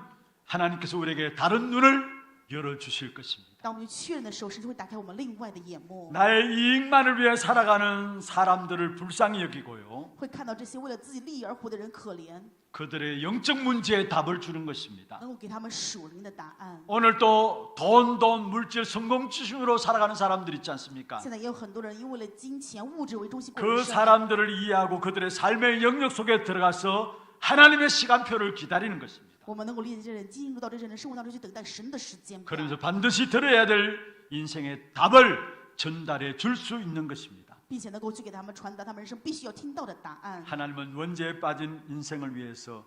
하나님께서 우리에게 다른 눈을 열어 주실 것입니다. 当我们去确认的时候，神就会打开我们另外的眼目， 나의 이익만을 위해 살아가는 사람들을 불쌍히 여기고요. 会看到这些为了自己利益而活的人可怜， 그들의 영적 문제에 답을 주는 것입니다. 能够给他们属灵的答案。 오늘 또 돈, 물질, 성공 중심으로 살아가는 사람들 있지 않습니까? 现在也有很多人因为了金钱、物质为中心过 그 人生， 사람들을 이해하고 그들의 삶의 영역 속에 들어가서 하나님의 시간표를 기다리는 것입니다. 我们能够理解这人进入到这些人生活当中去等待神的时间表， 그러면서 반드시 들어야 될 인생의 답을 전달해 줄 수 있는 것입니다. 并且能够去给他们传达他们人生必须要听到的答案。 하나님은 원죄에 빠진 인생을 위해서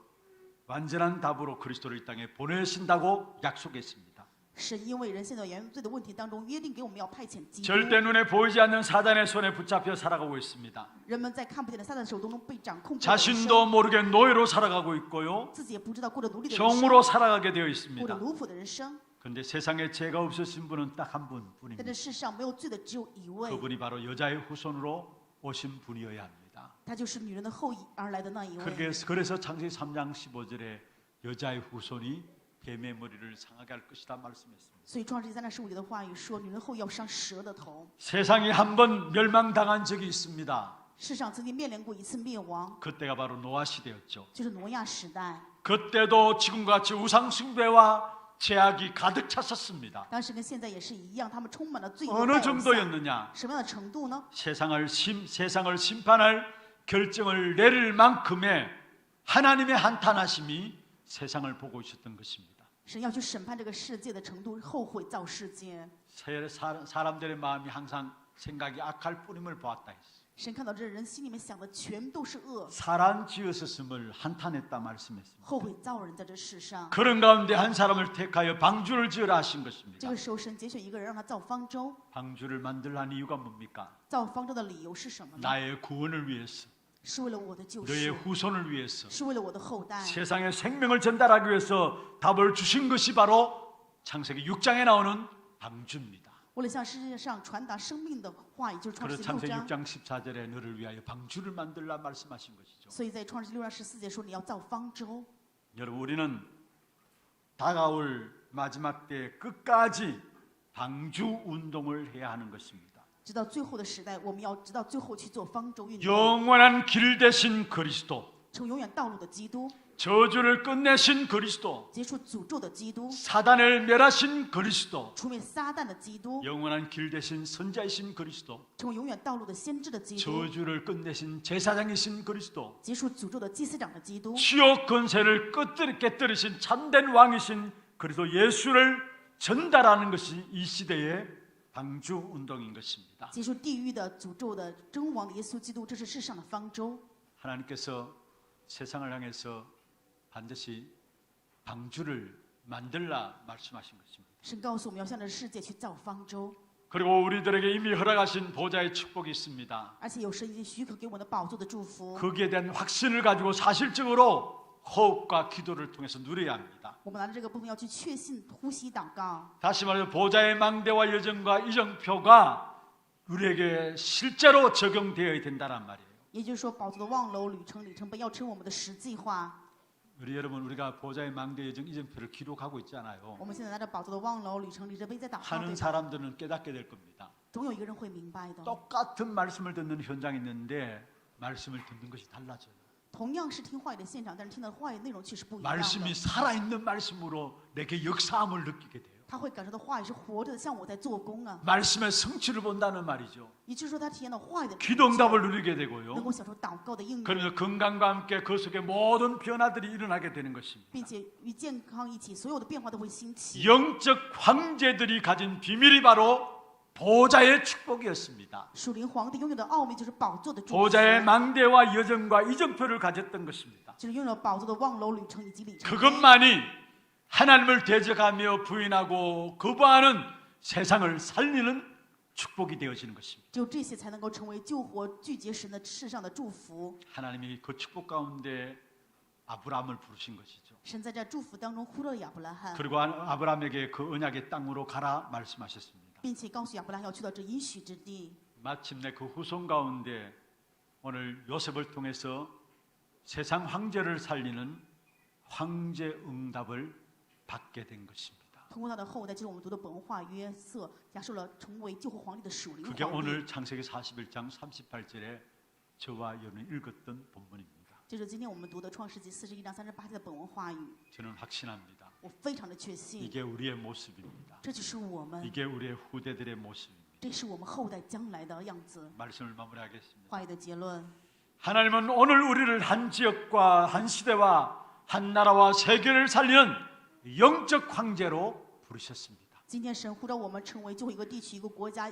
완전한 답으로 그리스도를 이 땅에 보내신다고 약속했습니다. 神因为人陷到原罪的问题当中，约定给我们要派遣基督。 절대 눈에 보이지 않는 사단의 손에 붙잡혀 살아가고 있습니다. 人们在看不见的撒旦的手中被掌控， 자신도 모르게 노예로 살아가고 있고요. 自己也不知道过着奴隶的人生， 종으로 살아가게 되어 过着 있습니다. 奴仆的人生。 그런데 세상에 죄가 없으신 분은 딱 한 在 분뿐입니다. 这世上没有罪的只有一位， 그분이 바로 여자의 후손으로 오신 분이어야 합니다. 他就是女人的后裔而来的那一位。 그래서 창세기 3장 15절에 여자의 후손이 뱀의 머리를 상하게 할 것이다 말씀했습니다. 所以创世记3章15节的话语说，女人后裔要伤蛇的头。 세상이 한 번 멸망당한 적이 있습니다. 世上曾经面临过一次灭亡， 그때가 바로 노아 시대였죠. 就是挪亚时代。 그때도 지금과 같이 우상 숭배와 죄악이 가득 찼었습니다. 当时跟现在也是一样，他们充满了罪恶 어느 拜偶像。 정도였느냐? 什么样的程度呢？ 세상을 심판할 결정을 내릴 만큼의 하나님의 한탄하심이 세상을 보고 있었던 것입니다. 神要去审判这个世界的程度，后悔造世界。 사람들의 마음이 항상 생각이 악할 뿐임을 보았다 했어요. 神看到这人心里面想的全都是恶， 사람 지으셨음을 한탄했다 말씀했습니다. 后悔造人在这世上。 그런 가운데 한 사람을 택하여 방주를 지으라 하신 这 것입니다. 个时候，神拣选一个人，让他造方舟。 방주를 만들란 이유가 뭡니까? 造方舟的理由是什么呢？ 나의 구원을 위해서, 是为了我的救 너의 赎， 후손을 위해서, 是为了我的后代。 세상에 생명을 전달하기 위해서 답을 주신 것이 바로 창세기 6장에 나오는 방주입니다. 为了向世界上传达生命的话语，就是创世 그래서 纪6 창세기 章。 6장 14절에 너를 위하여 방주를 만들라 말씀하신 것이죠. 所以在创世纪6章14节说，你要造方舟。 여러분, 우리는 다가올 마지막 때 끝까지 방주 운동을 해야 하는 것입니다. 直到最后的时代，我们要直到最后去做方舟运动， 영원한 길 대신 그리스도, 成为永远道路的基督， 저주를 끝내신 그리스도, 结束诅咒的基督， 사단을 멸하신 그리스도, 除灭撒旦的基督， 영원한 길 대신 선자이신 그리스도, 成为永远道路的先知的基督， 저주를 끝내신 제사장이신 그리스도, 结束诅咒的祭司长的基督， 지옥 권세를 깨뜨리신 참된 왕이신 그리스도 예수를 전달하는 것이 이 시대의 방주 운동인 것입니다. 结束地狱的诅咒的真王的耶稣基督，这是世上的方舟。 하나님께서 세상을 향해서 반드시 방주를 만들라 말씀하신 것입니다. 神告诉我们要向着世界去造方舟， 그리고 우리들에게 이미 허락하신 보좌의 축복이 있습니다. 而且有神已经许可给我们的宝座的祝福， 거기에 대한 확신을 가지고 사실적으로 호흡과 기도를 통해서 누려야 합니다. 我们拿着这个部分要去确信、呼吸、祷告。 다시 말해서 보좌의 망대와 여정과 이정표가 우리에게 실제로 적용되어야 된다는 말이에요. 也就是说，宝座的望楼、里程碑要成为我们的实际化。 우리 여러분, 우리가 보좌의 망대 여정 이정표를 기록하고 있잖아요. 我们现在拿着宝座的望楼、里程碑在祷告， 하는 对吧？ 사람들은 깨닫게 될 겁니다. 总有一个人会明白的。 똑같은 말씀을 듣는 현장이 있는데 말씀을 듣는 것이 달라져요. 同样是听话语的现场，但是听到的话语内容却是不一样 말씀이 的。 살아있는 말씀으로 내게 역사함을 느끼게 돼요. 他会感受到话语是活着的，像我在做工啊。 말씀의 성취를 본다는 말이죠. 也就是说，他体验到话语的 기도 응답을 누리게 能 되고요. 够享受祷告的应允， 그러면서 건강과 함께 그 속에 모든 변화들이 일어나게 되는 것입니다. 并且与健康一起，所有的变化都会兴起。 영적 황제들이 가진 비밀이 바로 보좌의 축복이었습니다. 属灵皇帝拥有的奥秘就是宝座的祝福， 보좌의 망대와 여정과 이정표를 가졌던 것입니다. 就是拥有宝座的望楼、旅程以及里程碑。 그것만이 하나님을 대적하며 부인하고 거부하는 세상을 살리는 축복이 되어지는 것입니다. 只有这些才能够成为救活、拒绝神的世上的祝福。 하나님이 그 축복 가운데 아브라함을 부르신 것이죠. 神在这祝福当中呼了亚伯拉罕， 그리고 아브라함에게 그 언약의 땅으로 가라 말씀하셨습니다. 并且告诉亚伯拉罕要去到这应许之地。 마침내 그 후손 가운데 오늘 요셉을 통해서 세상 황제를 살리는 황제 응답을 받게 된 것입니다. 通过他的后代，就是我们读的本话约瑟，亚受了成为救活皇帝的属灵 그게 皇帝。 오늘 창세기 41장 38절에 저와 여러분이 읽었던 본문입니다. 就是今天我们读的创世纪41章38节的本文话语， 저는 확신합니다. 我非常的确信， 이게 우리의 모습입니다. 这就是我们， 이게 우리의 후대들의 모습입니다. 这是我们后代将来的样子。 말씀을 마무리하겠습니다. 话语的结论， 하나님은 오늘 우리를 한 지역과 한 시대와 한 나라와 세계를 살리는 영적 황제로 부르셨습니다. 今天神呼召我们成为最后一个地区、一个国家、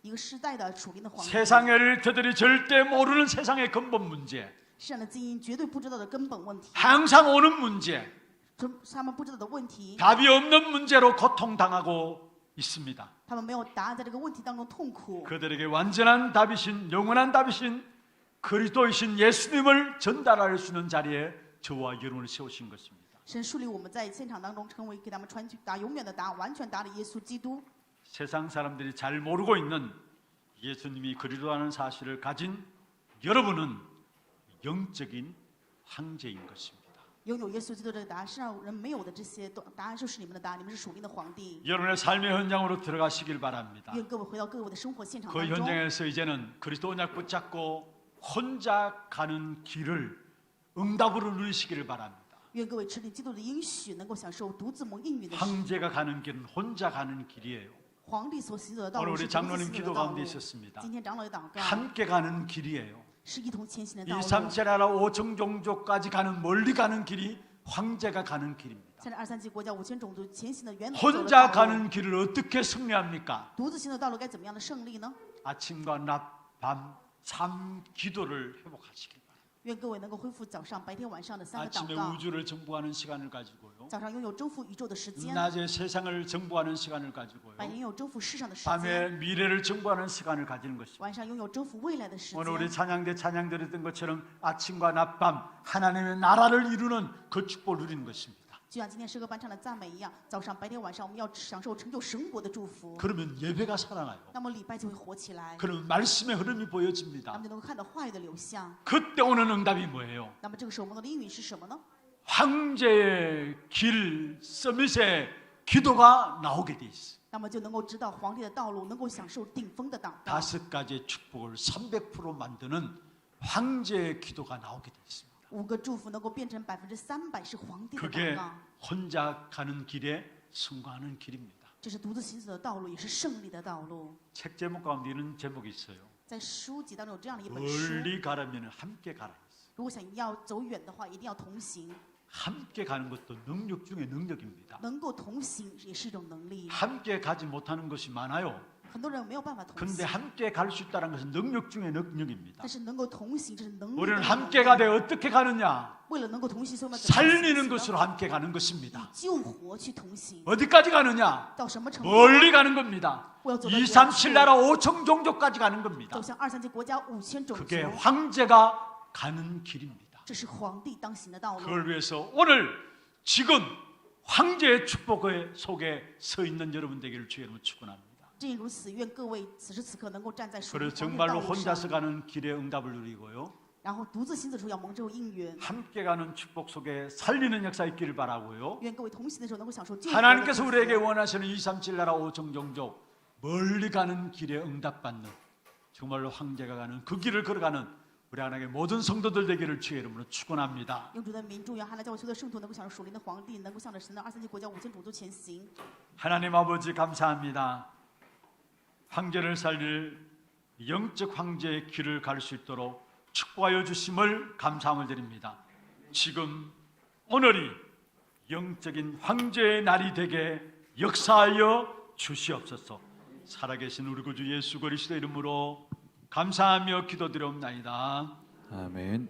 一个时代的属灵的皇帝。 세상의 일터들이 절대 모르는 세상의 근본 문제, 世上的精英绝对不知道的根本问题， 항상 오는 문제, 他们不知道的问题， 답이 없는 문제로 고통당하고 있습니다. 他们没有答案，在这个问题当中痛苦。 그들에게 완전한 답이신 영원한 답이신 그리스도이신 예수님을 전달할 수 있는 자리에 저와 여러분을 세우신 것입니다. 神树立我们在现场当中成为给他们传达永远的答案、完全答案的耶稣基督。 세상 사람들이 잘 모르고 있는 예수님이 그리스도라는 사실을 가진 여러분은 영적인 황제인 것입니다. 拥有耶稣基督这个答案，世上人没有的这些答案，就是你们的答案。你们是属灵的皇帝。 여러분의 삶의 현장으로 들어가시길 바랍니다. 愿各位回到各位的生活现场 그 当中， 현장에서 이제는 그리스도 언약 붙잡고 혼자 가는 길을 응답으로 누리시기를 바랍니다. 愿各位持定基督的应许，能够享受独自蒙应允的 황제가 가는 길은 혼자 가는 길이에요. 皇帝所行走的道 오늘 路 우리 是独自 장로님 行走 기도 的道 가운데 路。 있었습니다. 今天长老的祷告 함께 가는 길이에요. 是一同前行的 이 道路。 삼체나라 오정종족까지 가는 멀리 가는 길이 황제가 가는 길입니다. 向着23级国家5000种族前行的源头走的 혼자 道路。 가는 길을 어떻게 승리합니까? 独自行的道路该怎么样的胜利呢？ 아침과 낮, 밤 삶 기도를 회복하시길 바랍니다. 愿各位能够恢复早上、白天、晚上的三个祷 아침에 告。 우주를 정복하는 시간을 가지고요. 早上拥有征服宇宙的时间， 낮에 세상을 정복하는 시간을 가지고요. 白天拥有征服世上的时 밤에 间， 미래를 정복하는 시간을 가지는 것입니다. 晚上拥有征服未来的时 오늘 우리 间。 찬양대 찬양드렸던 것처럼 아침과 낮밤 하나님의 나라를 이루는 그 축복을 누리는 것입니다. 就像今天诗歌班唱的赞美一样，早上、白天、晚上，我们要享受成就神国的祝福， 그러면 예배가 살아나요. 那么礼拜就会活起来， 그러면 말씀의 흐름이 咱 보여집니다. 们就能够看到话语的流向。 그때 오는 응답이 뭐예요? 那么这个时候我们的应允是什么呢？ 황제의 길 서밋에 기도가 나오게 돼 있어요. 那么就能够知道皇帝的道路，能够享受顶峰的祷告。 5가지의 축복을 300% 만드는 황제의 기도가 나오게 돼 있습니다. 5个祝福能够变成300%是皇帝的祷 그게 告， 혼자 가는 길에 승거하는 길입니다. 这是独自行走的道路，也是胜利的道路。 책 제목 가운데 이런 제목이 있어요. 在书籍当中有这样的一本书， 멀리 가려면 함께 가라. 如果想要走远的话，一定要同行。 함께 가는 것도 능력 중에 능력입니다. 能够同行也是一种能力。 함께 가지 못하는 것이 많아요. 很多人没有办法同 그런데 行， 함께 갈 수 있다는 것은 능력 중에 능력입니다. 但是能够同行，这是能力的 우리는 能力。 함께 가되 어떻게 가느냐? 为了能够同行，所以我们要 살리는 것으로 함께 가는 것입니다. 以救活去同行， 어디까지 가느냐? 到什么程度？ 멀리 가는 겁니다. 我要走到 2, 远 3, 处 7 나라 5천 종족까지 가는 겁니다. 走向2、3级国家5000种 그게 族， 황제가 가는 길입니다. 这是皇帝当行的道路。 그걸 위해서 오늘 지금 황제의 축복 속에 서 있는 여러분 되기를 주의 이름으로 축원합니다. 正如此，愿各位此时此刻能够站在属灵 그래서 皇帝的道 정말로 路 혼자서 上， 가는 길의 응답을 누리고요. 然后独自行走的时候要蒙受应允。 함께 가는 축복 속에 살리는 역사 있기를 바라고요. 愿各位同行的时候能够享受救活的祝 하나님께서 福。 우리에게 원하시는 2, 3, 7 나라 5천 종족 멀리 가는 길에 응답받는 정말로 황제가 가는 그 길을 걸어가는 우리 하나님의 모든 성도들 되기를 주의 이름으로 축원합니다. 用主的名，祝愿汉来教会所有的圣徒能够享受属灵的皇帝，能够向着神的2、3级国家5000种族前行。 하나님 아버지 감사합니다. 황제를 살릴 영적 황제의 길을 갈 수 있도록 축복하여 주심을 감사함을 드립니다. 지금 오늘이 영적인 황제의 날이 되게 역사하여 주시옵소서. 살아계신 우리 구주 예수 그리스도 이름으로 감사하며 기도드리옵나이다. 아멘.